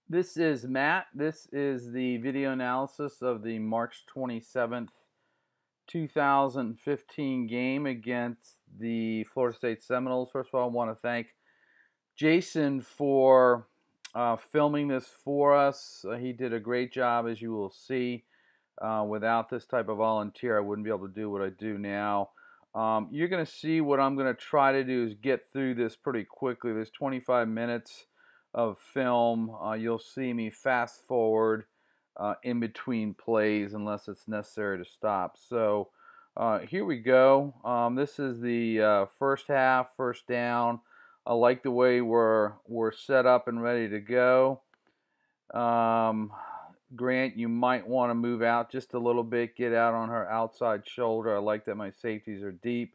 This is Matt. This is the video analysis of the March 27th, 2015 game against the Florida State Seminoles. First of all, I want to thank Jason for filming this for us. He did a great job, as you will see. Without this type of volunteer, I wouldn't be able to do what I do now. You're going to see what I'm going to try to do is get through this pretty quickly. There's 25 minutes of film. You'll see me fast forward in between plays unless it's necessary to stop. So here we go. This is the first half, first down. I like the way we're set up and ready to go. Grant, you might want to move out just a little bit, get out on her outside shoulder. I like that my safeties are deep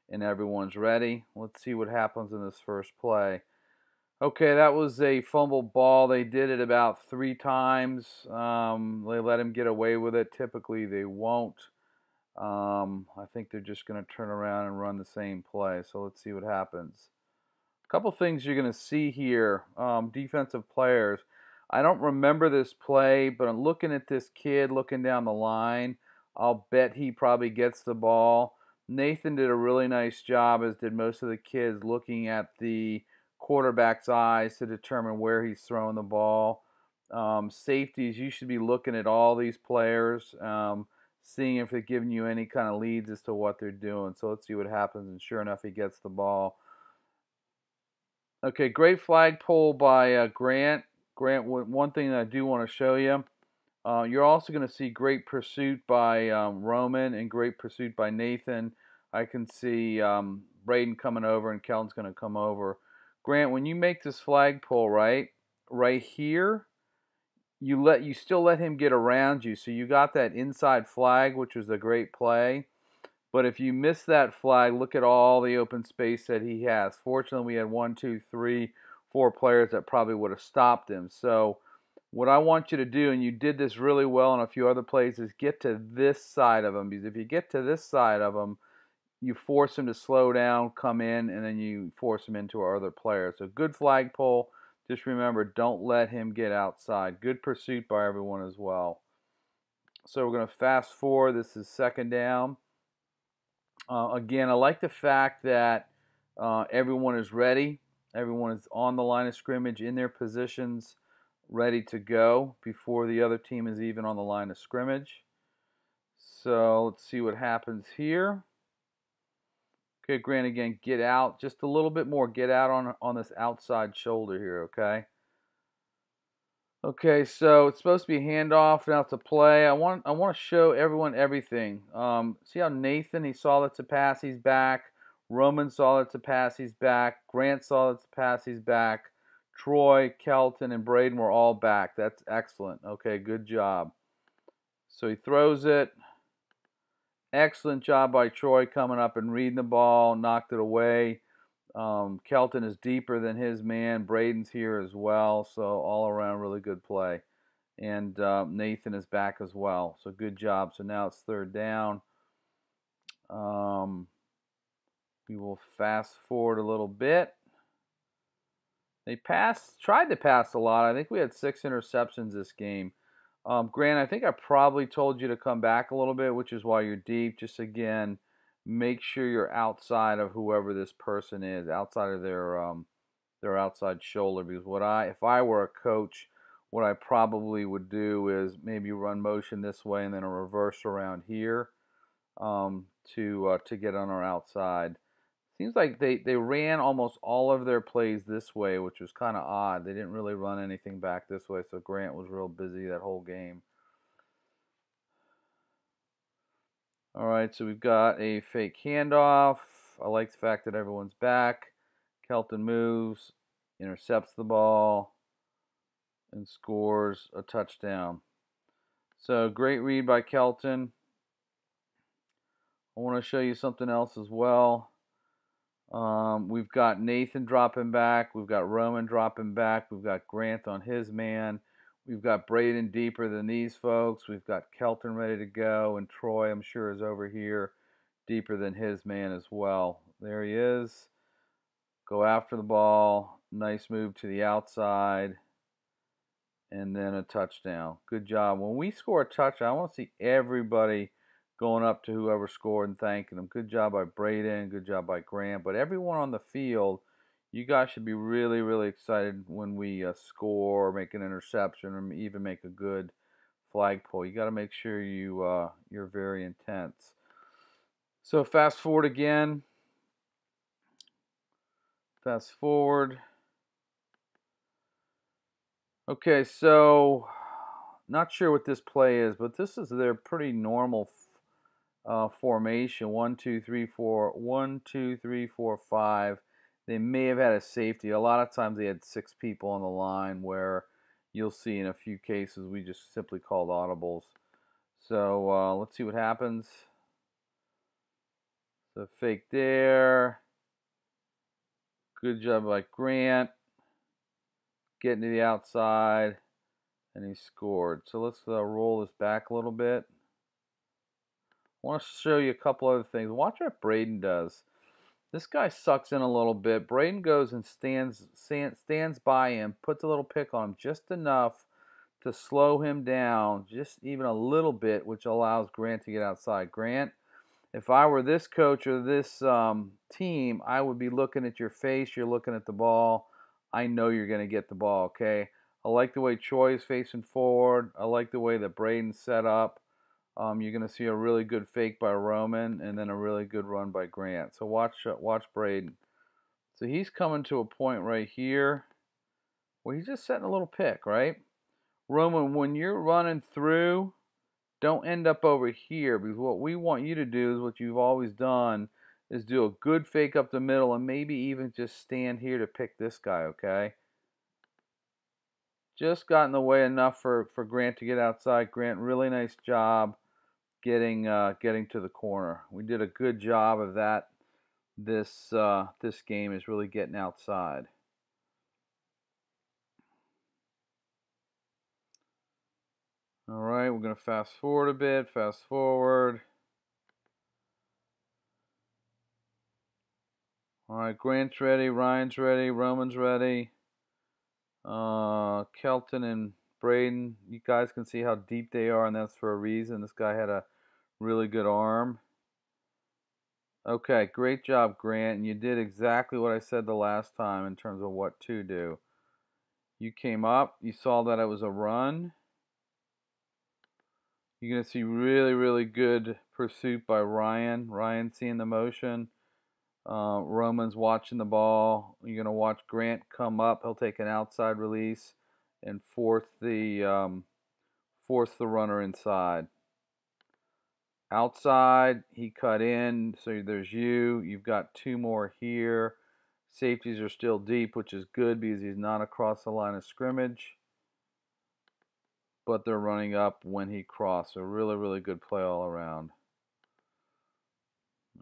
and everyone's ready. Let's see what happens in this first play. Okay, that was a fumble ball. They did it about 3 times. They let him get away with it. Typically, they won't. I think they're just going to turn around and run the same play. So let's see what happens. A couple things you're going to see here. Defensive players. I don't remember this play, but I'm looking at this kid looking down the line. I'll bet he probably gets the ball. Nathan did a really nice job, as did most of the kids, looking at the quarterback's eyes to determine where he's throwing the ball. Safeties, you should be looking at all these players, seeing if they're giving you any kind of leads as to what they're doing. So let's see what happens, and sure enough, he gets the ball. Okay, great flag pull by Grant. Grant, one thing that I do want to show you, you're also going to see great pursuit by Roman and great pursuit by Nathan. I can see Braden coming over and Kelton's going to come over. Grant, when you make this flag pull, right here, you still let him get around you, so you got that inside flag, which was a great play. But if you miss that flag, look at all the open space that he has. Fortunately, we had 1, 2, 3, 4 players that probably would have stopped him. So what I want you to do, and you did this really well in a few other plays, is get to this side of him. Because if you get to this side of him, you force him to slow down, come in, and then you force him into our other players. So good flag pull. Just remember, don't let him get outside. Good pursuit by everyone as well. So we're going to fast forward. This is second down. Again, I like the fact that everyone is ready. Everyone is on the line of scrimmage in their positions, ready to go before the other team is even on the line of scrimmage. So let's see what happens here. Okay, Grant, again, get out just a little bit more. Get out on this outside shoulder here, okay? Okay, so it's supposed to be a handoff, now it's a play. I want to show everyone everything. See how Nathan, he saw that's a pass, he's back. Roman saw that's a pass, he's back. Grant saw that's a pass, he's back. Troy, Kelton, and Braden were all back. That's excellent. Okay, good job. So he throws it. Excellent job by Troy coming up and reading the ball, knocked it away. Kelton is deeper than his man. Braden's here as well, so all around really good play. And Nathan is back as well, so good job. So now it's third down. We will fast forward a little bit. They tried to pass a lot. I think we had 6 interceptions this game. Grant, I think I probably told you to come back a little bit, which is why you're deep. Just again, make sure you're outside of whoever this person is, outside of their outside shoulder. Because if I were a coach, what I probably would do is maybe run motion this way and then a reverse around here to get on our outside. Seems like they ran almost all of their plays this way, which was kind of odd. They didn't really run anything back this way, so Grant was real busy that whole game. All right, so we've got a fake handoff. I like the fact that everyone's back. Kelton moves, intercepts the ball, and scores a touchdown. So great read by Kelton. I want to show you something else as well. We've got Nathan dropping back. We've got Roman dropping back. We've got Grant on his man. We've got Braden deeper than these folks. We've got Kelton ready to go. And Troy, I'm sure, is over here deeper than his man as well. There he is. Go after the ball. Nice move to the outside. and then a touchdown. Good job. When we score a touchdown, I want to see everybody going up to whoever scored and thanking them. Good job by Braden. Good job by Grant. But everyone on the field, you guys should be really, really excited when we score, or make an interception, or even make a good flagpole. You got to make sure you're very intense. So fast forward again. Fast forward. Okay, so not sure what this play is, but this is their pretty normal formation. 1, 2, 3, 4. 1, 2, 3, 4, 5. They may have had a safety. A lot of times they had 6 people on the line, where you'll see in a few cases we just simply called audibles. So let's see what happens. So fake there. Good job by Grant. Getting to the outside. And he scored. So let's roll this back a little bit. I want to show you a couple other things. Watch what Braden does. This guy sucks in a little bit. Braden goes and stands by him, puts a little pick on him, just enough to slow him down, just even a little bit, which allows Grant to get outside. Grant, if I were this coach or this team, I would be looking at your face. You're looking at the ball. I know you're going to get the ball, okay? I like the way Troy is facing forward. I like the way that Braden's set up. You're going to see a really good fake by Roman, and then a really good run by Grant. So watch Braden. So he's coming to a point right here where he's just setting a little pick, right? Roman, when you're running through, don't end up over here, because what we want you to do is what you've always done, is do a good fake up the middle and maybe even just stand here to pick this guy, okay? Just got in the way enough for Grant to get outside. Grant, really nice job getting to the corner. We did a good job of that. This game is really getting outside. All right, we're going to fast forward a bit. Fast forward. All right, Grant's ready, Ryan's ready, Roman's ready. Kelton and Braden, you guys can see how deep they are, and that's for a reason. This guy had a really good arm. Okay, great job, Grant. And you did exactly what I said the last time in terms of what to do. You came up, you saw that it was a run. You're going to see really, really good pursuit by Ryan. Ryan seeing the motion. Roman's watching the ball. You're going to watch Grant come up. He'll take an outside release and force the runner inside. Outside, he cut in, so there's you. You've got 2 more here. Safeties are still deep, which is good because he's not across the line of scrimmage. But they're running up when he crossed. So really, really good play all around.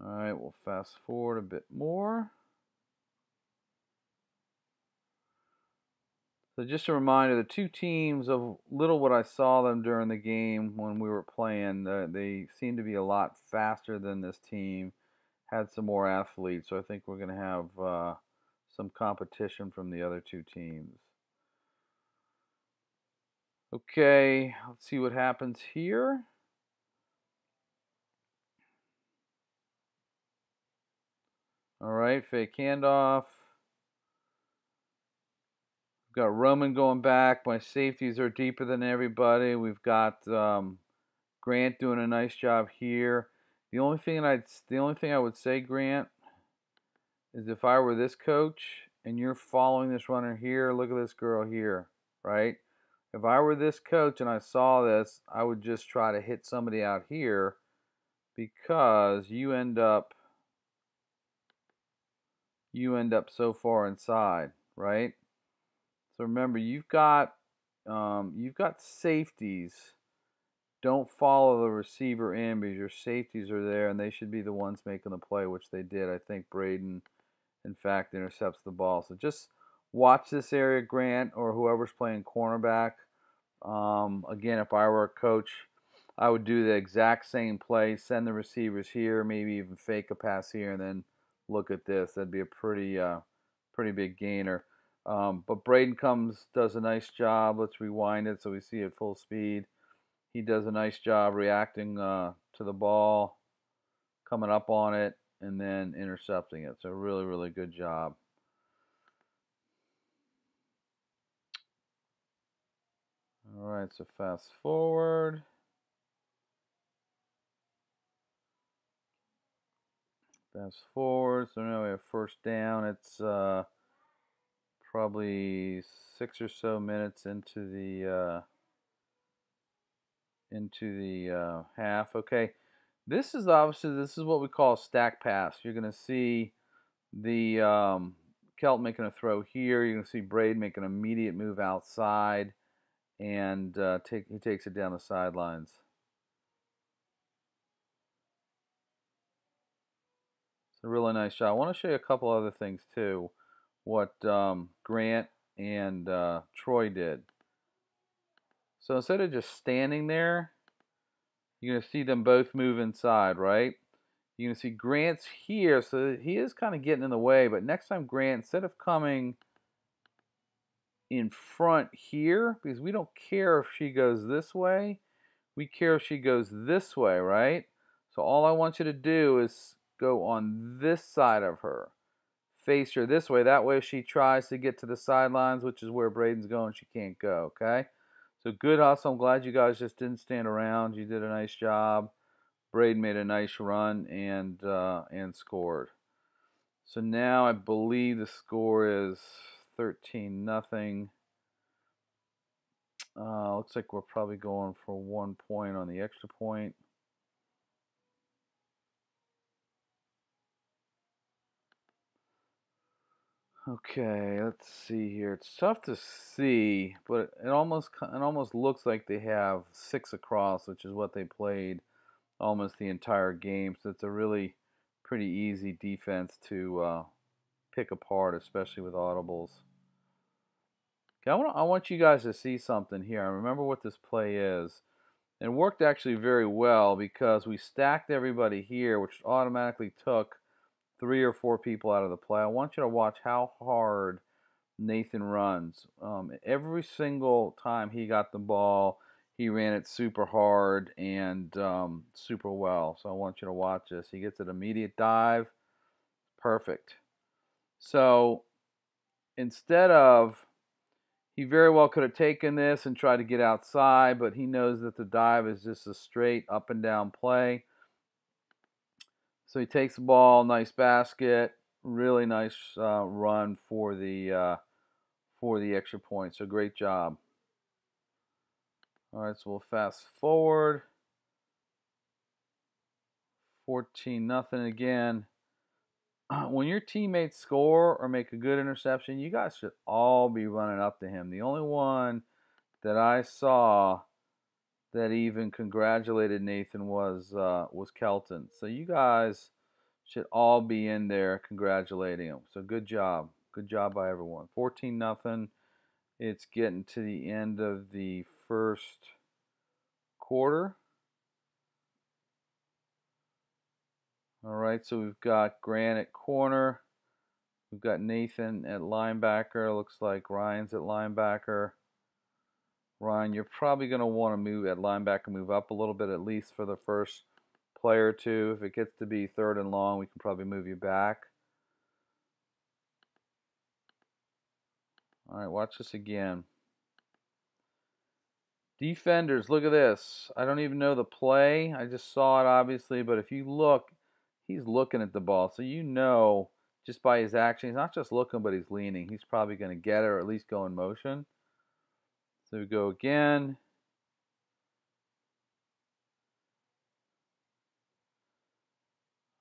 All right, we'll fast forward a bit more. So just a reminder, the 2 teams, of little what I saw them during the game when we were playing, they seem to be a lot faster than this team. Had some more athletes, so I think we're going to have some competition from the other 2 teams. Okay, let's see what happens here. All right, fake handoff. We've got Roman going back. My safeties are deeper than everybody. We've got Grant doing a nice job here. The only thing I would say, Grant, is if I were this coach and you're following this runner here, look at this girl here, right? If I were this coach and I saw this, I would just try to hit somebody out here, because you end up so far inside, right? So remember, you've got safeties. Don't follow the receiver in, because your safeties are there and they should be the ones making the play, which they did. I think Braden, in fact, intercepts the ball. So just watch this area, Grant, or whoever's playing cornerback. Again, if I were a coach, I would do the exact same play, send the receivers here, maybe even fake a pass here, and then look at this. That'd be a pretty big gainer. But Braden does a nice job. Let's rewind it so we see it full speed. He does a nice job reacting to the ball, coming up on it, and then intercepting it. So really, really good job. All right, so fast forward. Fast forward. So now we have first down. It's probably 6 or so minutes into the half. Okay, this is what we call a stack pass. You're going to see the Kelt making a throw here. You're going to see Braid make an immediate move outside, and he takes it down the sidelines. It's a really nice shot. I want to show you a couple other things too. What Grant and Troy did. So instead of just standing there, you're going to see them both move inside, right? You're going to see Grant's here, so he is kind of getting in the way, but next time Grant, instead of coming in front here, because we don't care if she goes this way, we care if she goes this way, right? So all I want you to do is go on this side of her. Face her this way. That way if she tries to get to the sidelines, which is where Braden's going, she can't go, okay? So good hustle. I'm glad you guys just didn't stand around. You did a nice job. Braden made a nice run and scored. So now I believe the score is 13-0. Looks like we're probably going for 1 point on the extra point. Okay, let's see here. It's tough to see, but it almost looks like they have 6 across, which is what they played almost the entire game. So it's a really pretty easy defense to pick apart, especially with audibles. Okay, I want you guys to see something here. I remember what this play is. It worked actually very well because we stacked everybody here, which automatically took 3 or 4 people out of the play. I want you to watch how hard Nathan runs. Every single time he got the ball, he ran it super hard and super well. So I want you to watch this. He gets an immediate dive. Perfect. So instead of, he very well could have taken this and tried to get outside, but he knows that the dive is just a straight up and down play. So he takes the ball, nice basket, really nice run for the extra point. So great job. All right, so we'll fast forward. 14-0 again. When your teammates score or make a good interception, you guys should all be running up to him. The only one that I saw that even congratulated Nathan was Kelton. So you guys should all be in there congratulating him. So good job. Good job by everyone. 14-0. It's getting to the end of the first quarter. All right, so we've got Grant at corner. We've got Nathan at linebacker. Looks like Ryan's at linebacker. Ryan, you're probably going to want to move at linebacker, move up a little bit at least for the first play or two. If it gets to be 3rd and long, we can probably move you back. All right, watch this again. Defenders, look at this. I don't even know the play. I just saw it, obviously, but if you look, he's looking at the ball. So you know just by his action, he's not just looking, but he's leaning. He's probably going to get it or at least go in motion. So we go again.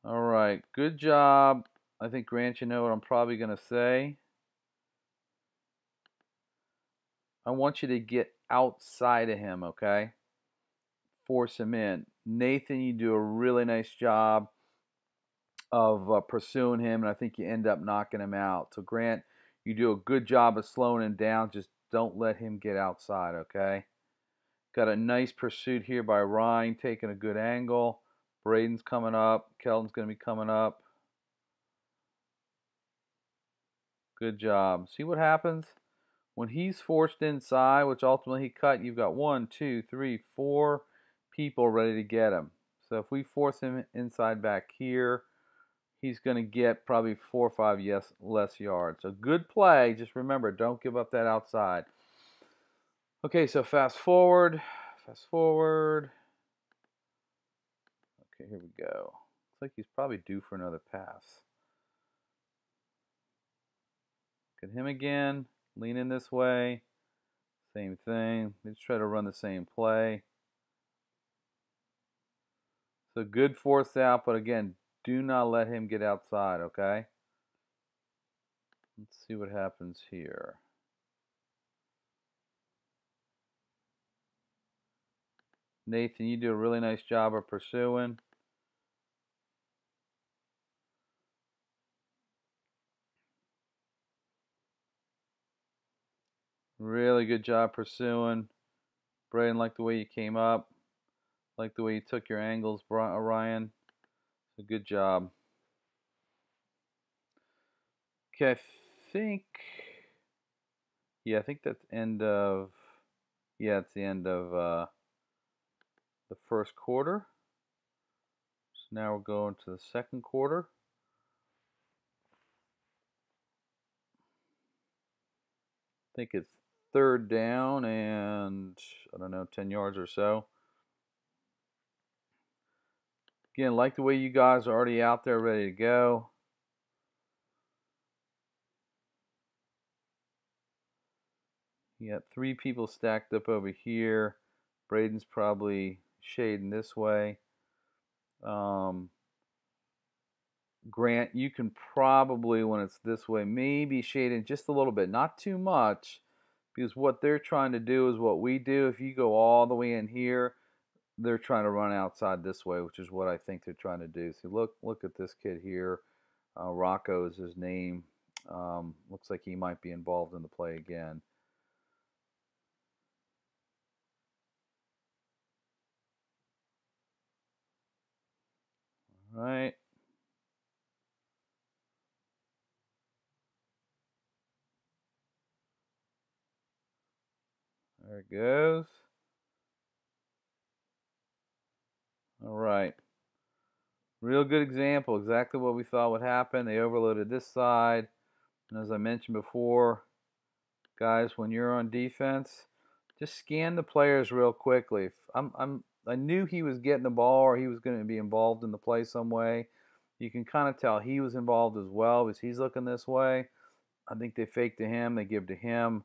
All right, good job. I think, Grant, you know what I'm probably going to say. I want you to get outside of him, okay? Force him in. Nathan, you do a really nice job of pursuing him, and I think you end up knocking him out. So, Grant, you do a good job of slowing him down. Just don't let him get outside, okay? Got a nice pursuit here by Ryan, taking a good angle. Braden's coming up. Kelton's going to be coming up. Good job. See what happens? When he's forced inside, which ultimately he cut, you've got 1, 2, 3, 4 people ready to get him. So if we force him inside back here, he's going to get probably 4 or 5 less yards. So good play. Just remember, don't give up that outside. Okay, so fast forward. Fast forward. Okay, here we go. Looks like he's probably due for another pass. Look at him again. Lean in this way. Same thing. Let's try to run the same play. So good force out, but again, do not let him get outside, okay? Let's see what happens here. Nathan, you do a really nice job of pursuing. Really good job pursuing. Braden, like the way you came up. Like the way you took your angles, Ryan. So good job. Okay, I think that's end of, it's the end of the first quarter. So now we're going to the second quarter. I think it's third down and, I don't know, 10 yards or so. Again, like the way you guys are already out there ready to go. You got 3 people stacked up over here. Braden's probably shading this way. Grant, you can probably, when it's this way, maybe shading just a little bit, not too much, because what they're trying to do is what we do. If you go all the way in here, they're trying to run outside this way, which is what I think they're trying to do. See, look at this kid here. Rocco is his name. Looks like he might be involved in the play again. All right. There it goes. All right. Real good example. Exactly what we thought would happen. They overloaded this side. And as I mentioned before, guys, when you're on defense, just scan the players real quickly. I knew he was getting the ball or he was going to be involved in the play some way. You can kind of tell he was involved as well because he's looking this way. I think they fake to him, they give to him.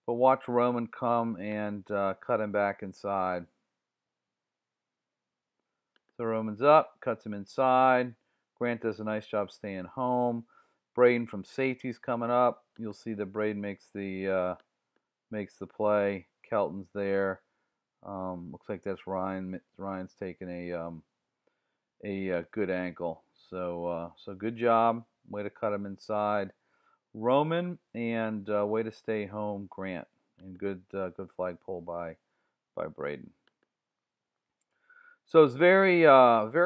But watch Roman come and cut him back inside. So Roman's up, cuts him inside. Grant does a nice job staying home. Braden from safety's coming up. You'll see that Braden makes the play. Kelton's there. Looks like that's Ryan. Ryan's taking a good ankle. So good job. Way to cut him inside, Roman, and way to stay home, Grant. And good flag pull by Braden. So I was very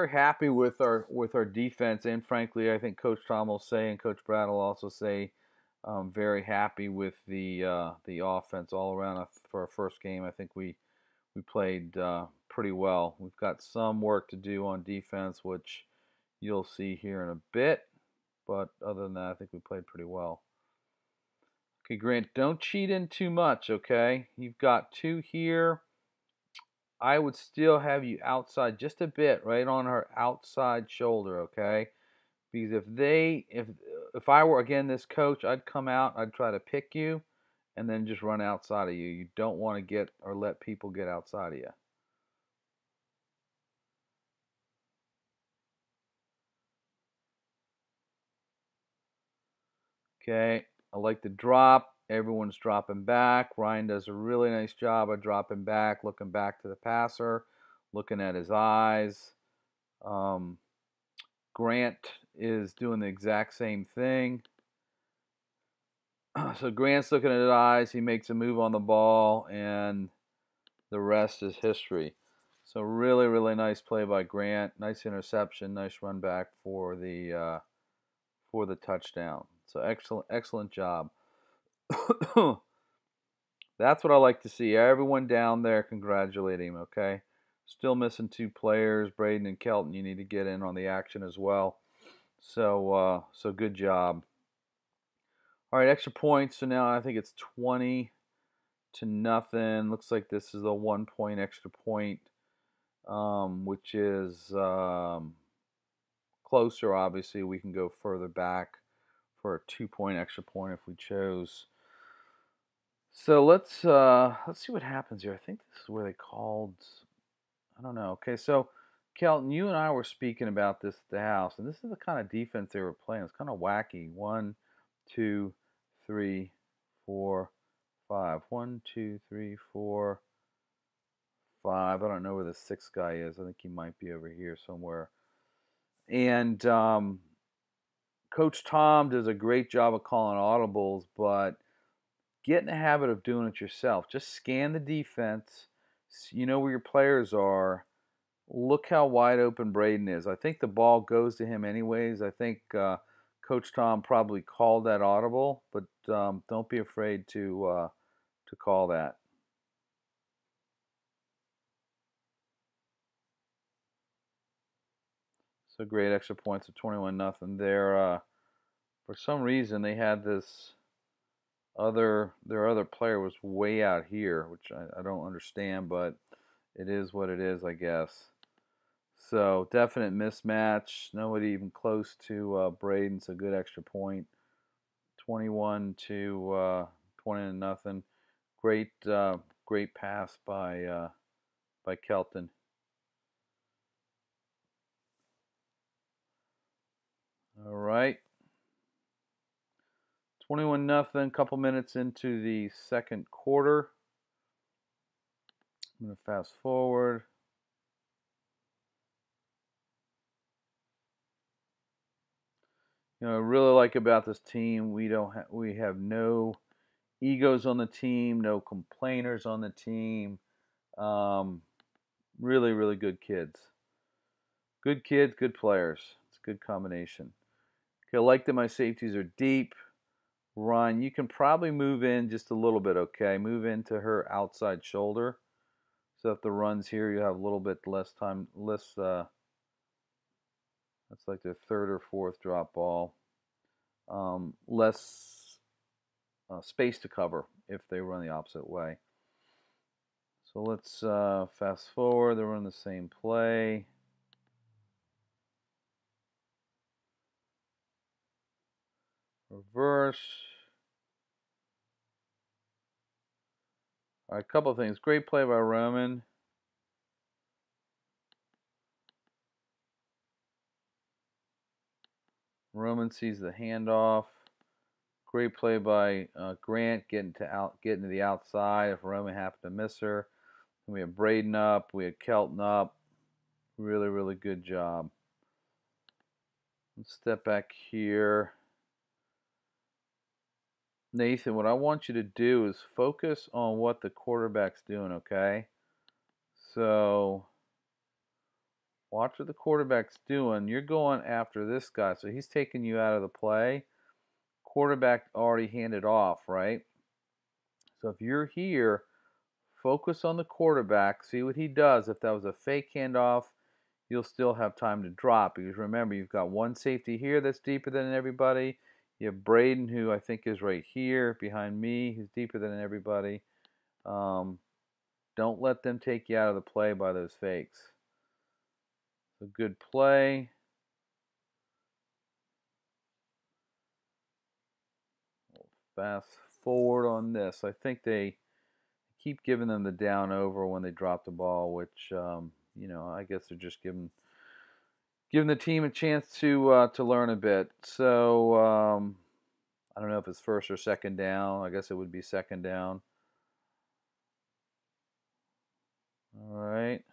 happy with our defense, and frankly, I think Coach Tom will say, and Coach Brad will also say, very happy with the offense all around for our first game. I think we played pretty well. We've got some work to do on defense, which you'll see here in a bit. But other than that, I think we played pretty well. Okay, Grant, don't cheat in too much, okay? You've got 2 here. I would still have you outside just a bit, right on her outside shoulder, okay? Because if I were, again, this coach, I'd come out, I'd try to pick you, and then just run outside of you. You don't want to get or let people get outside of you. Okay, I like the drop. Everyone's dropping back. Ryan does a really nice job of dropping back, looking back to the passer, looking at his eyes. Grant is doing the exact same thing. So Grant's looking at his eyes. He makes a move on the ball, and the rest is history. So really, really nice play by Grant. Nice interception. Nice run back for the touchdown. So excellent job. That's what I like to see. Everyone down there congratulate him, okay? Still missing 2 players, Braden and Kelton. You need to get in on the action as well. So good job. All right, extra points. So now I think it's 20 to nothing. Looks like this is a 1 point extra point, which is closer. Obviously, we can go further back for a 2 point extra point if we chose. So let's see what happens here. I think this is where they called. I don't know. Okay, so Kelton, you and I were speaking about this at the house, and this is the kind of defense they were playing. It's kind of wacky. 1, 2, 3, 4, 5. 1, 2, 3, 4, 5. I don't know where the 6th guy is. I think he might be over here somewhere. And Coach Tom does a great job of calling audibles, but get in the habit of doing it yourself. Just scan the defense. You know where your players are. Look how wide open Braden is. I think the ball goes to him anyways. I think Coach Tom probably called that audible, but don't be afraid to call that. So great extra points of 21-0. There, for some reason, they had this their other player was way out here, which I don't understand, but it is what it is, I guess. So definite mismatch. Nobody even close to Braden. So good extra point. 21 to 20-0. Great pass by Kelton. All right. 21-0. Couple minutes into the second quarter. I'm going to fast forward. You know, I really like about this team, we have no egos on the team, no complainers on the team. Really, really good kids. Good kids, good players. It's a good combination. Okay, I like that my safeties are deep. Ryan, you can probably move in just a little bit, okay? Move into her outside shoulder. So if the run's here, you have a little bit less time, that's like their 3rd or 4th drop ball. Less space to cover if they run the opposite way. So let's fast forward. They run the same play. Reverse. All right, a couple of things. Great play by Roman. Roman sees the handoff. Great play by Grant getting to the outside. If Roman happened to miss her, and we have Braden up. We had Kelton up. Really, really good job. Let's step back here. Nathan, what I want you to do is focus on what the quarterback's doing, okay? So watch what the quarterback's doing. You're going after this guy, so he's taking you out of the play. Quarterback already handed off, right? So if you're here, focus on the quarterback. See what he does. If that was a fake handoff, you'll still have time to drop. Because remember, you've got one safety here that's deeper than everybody. You have Braden, who I think is right here behind me, who's deeper than everybody. Don't let them take you out of the play by those fakes. A good play. Fast forward on this. I think they keep giving them the down over when they drop the ball, which I guess they're just giving the team a chance to learn a bit. So I don't know if it's 1st or 2nd down. I guess it would be 2nd down. All right.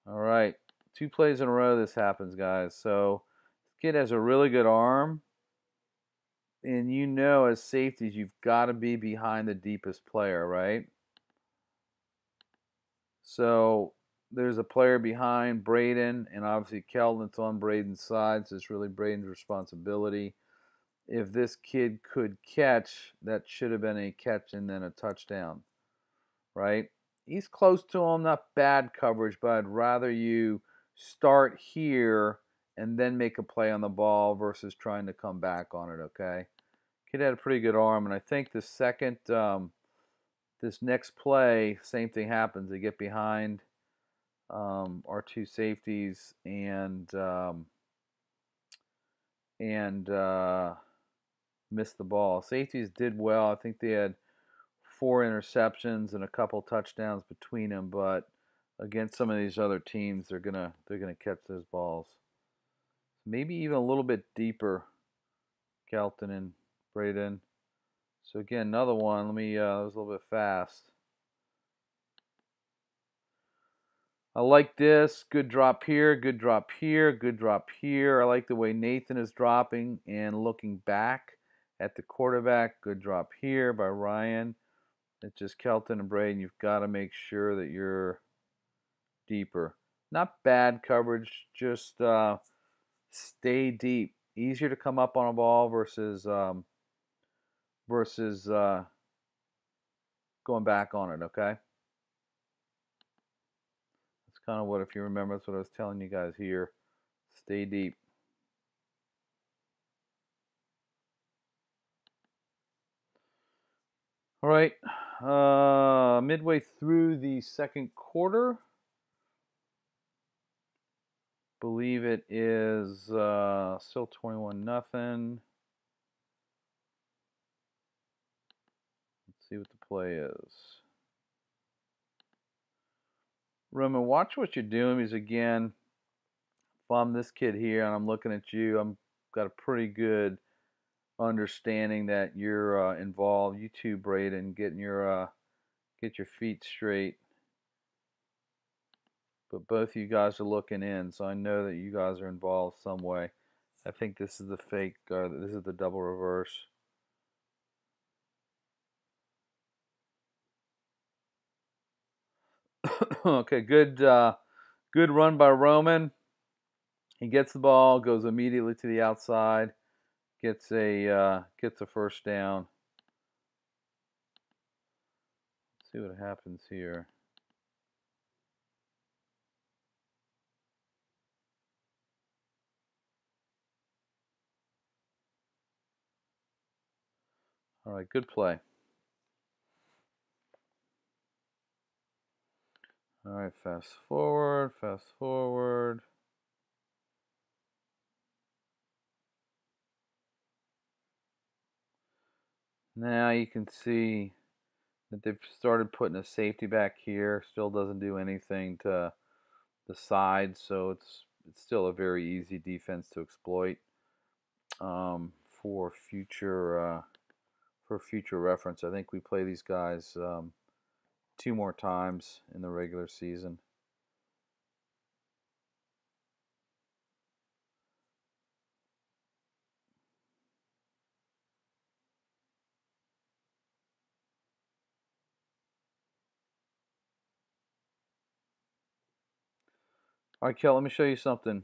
All right. 2 plays in a row this happens, guys. So this kid has a really good arm. And as safeties, you've got to be behind the deepest player, right? So there's a player behind Braden, and obviously Kelton's on Braden's side, so it's really Braden's responsibility. If this kid could catch, that should have been a catch and then a touchdown, right? He's close to him, not bad coverage, but I'd rather you start here and then make a play on the ball versus trying to come back on it, okay? Kid had a pretty good arm, and I think the second, this next play, same thing happens. They get behind our two safeties and missed the ball. Safeties did well. I think they had 4 interceptions and a couple touchdowns between them, but against some of these other teams, they're gonna catch those balls. Maybe even a little bit deeper, Kelton and Braden. So again, another one. Let me. That was a little bit fast. I like this. Good drop here. Good drop here. Good drop here. I like the way Nathan is dropping and looking back at the quarterback. Good drop here by Ryan. It's just Kelton and Braden. You've got to make sure that you're deeper. Not bad coverage. Just stay deep. Easier to come up on a ball versus going back on it. Okay. That's kind of what, if you remember, that's what I was telling you guys here. Stay deep. All right, midway through the second quarter, believe it is still 21-0. Let's see what the play is. Roman, watch what you're doing, because again, if I'm this kid here and I'm looking at you, I'm got a pretty good understanding that you're involved. You too, Braden, get your feet straight. But both of you guys are looking in, so I know that you guys are involved some way. I think this is the fake, this is the double reverse. Okay, good run by Roman. He gets the ball, goes immediately to the outside, gets a first down. Let's see what happens here. All right, good play. All right, fast forward. Now you can see that they've started putting a safety back here. Still doesn't do anything to the side, so it's still a very easy defense to exploit for future reference. I think we play these guys 2 more times in the regular season. All right, Kel, let me show you something.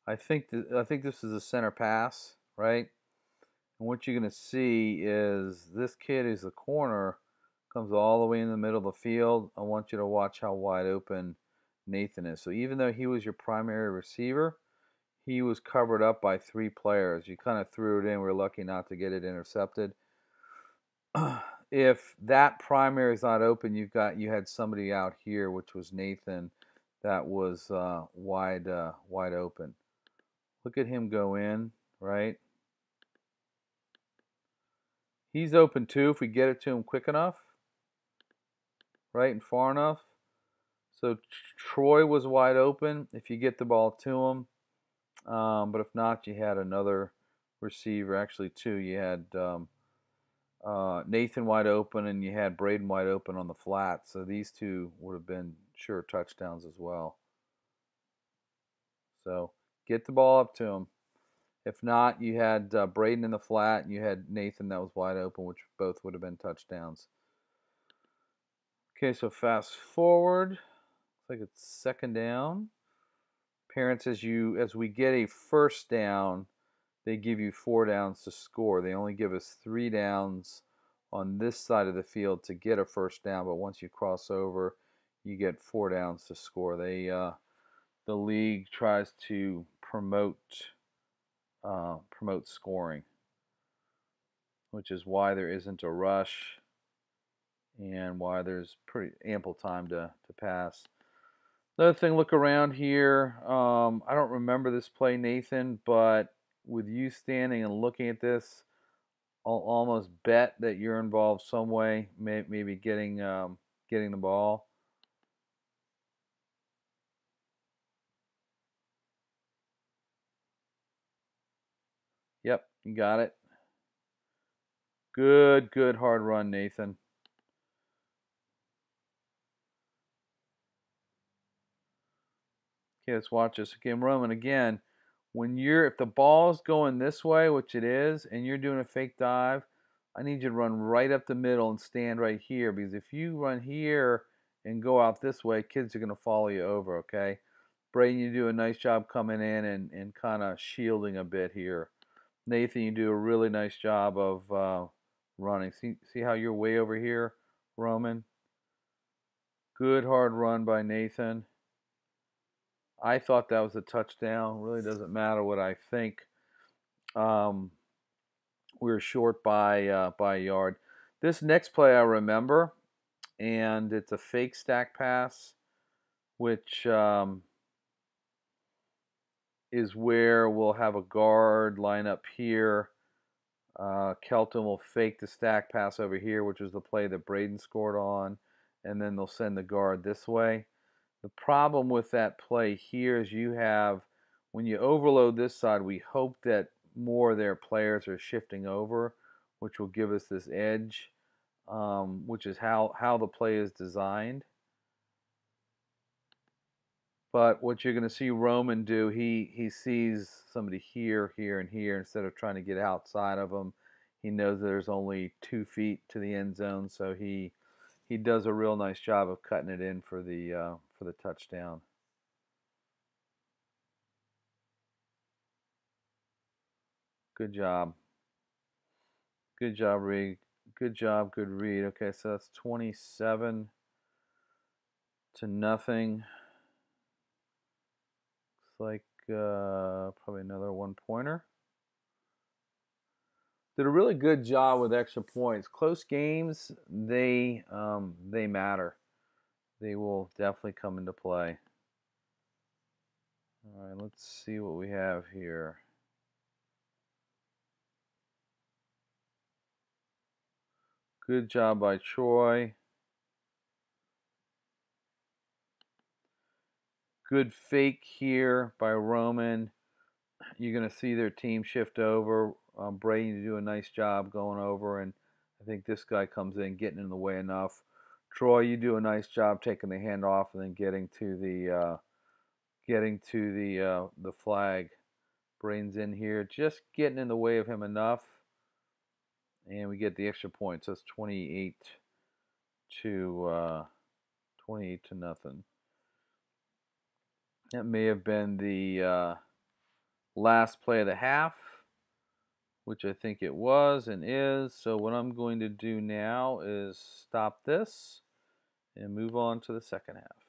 I think this is a center pass, right? And what you're going to see is this kid is the corner, comes all the way in the middle of the field. I want you to watch how wide open Nathan is. So even though he was your primary receiver, he was covered up by 3 players. You kind of threw it in. We're lucky not to get it intercepted. If that primary is not open, you had somebody out here, which was Nathan, that was wide open. Look at him go in, right? He's open too if we get it to him quick enough, right, and far enough. So Troy was wide open if you get the ball to him. But if not, you had another receiver, actually 2. You had Nathan wide open, and you had Braden wide open on the flat. So these 2 would have been sure touchdowns as well. So get the ball up to him. If not, you had Braden in the flat, and you had Nathan that was wide open, which both would have been touchdowns. Okay, so fast forward. Looks like it's second down. Parents, as we get a first down, they give you 4 downs to score. They only give us 3 downs on this side of the field to get a first down, but once you cross over, you get 4 downs to score. The league tries to promote scoring, which is why there isn't a rush and why there's pretty ample time to pass. Another thing, look around here. I don't remember this play, Nathan, but with you standing and looking at this, I'll almost bet that you're involved some way, maybe getting the ball. Yep, you got it. Good hard run, Nathan. Okay, let's watch this again. Roman, again, if the ball's going this way, which it is, and you're doing a fake dive, I need you to run right up the middle and stand right here, because if you run here and go out this way, kids are going to follow you over, okay? Braden, you do a nice job coming in and kind of shielding a bit here. Nathan, you do a really nice job of running. See how you're way over here, Roman? Good hard run by Nathan. I thought that was a touchdown. Really doesn't matter what I think. Um, we were short by a yard. This next play I remember, and it's a fake stack pass, which is where we'll have a guard line up here. Kelton will fake the stack pass over here, which was the play that Braden scored on, and then they'll send the guard this way. The problem with that play here is when you overload this side, we hope that more of their players are shifting over, which will give us this edge, which is how the play is designed. But what you're going to see Roman do, he sees somebody here, here, and here. Instead of trying to get outside of him, he knows there's only 2 feet to the end zone, so he does a real nice job of cutting it in for the touchdown. Good job. Good job, Reed. Good job, good read. Okay, so that's 27 to nothing. Looks like probably another 1-pointer. Did a really good job with extra points. Close games, they matter. They will definitely come into play. All right, let's see what we have here. Good job by Troy. Good fake here by Roman. You're going to see their team shift over. Brady to do a nice job going over, and I think this guy comes in getting in the way enough. Troy, you do a nice job taking the hand off and then getting to the flag. Brain's in here, just getting in the way of him enough, and we get the extra point. So it's 28 to 28 to nothing. That may have been the last play of the half, which I think it was and is. So what I'm going to do now is stop this and move on to the second half.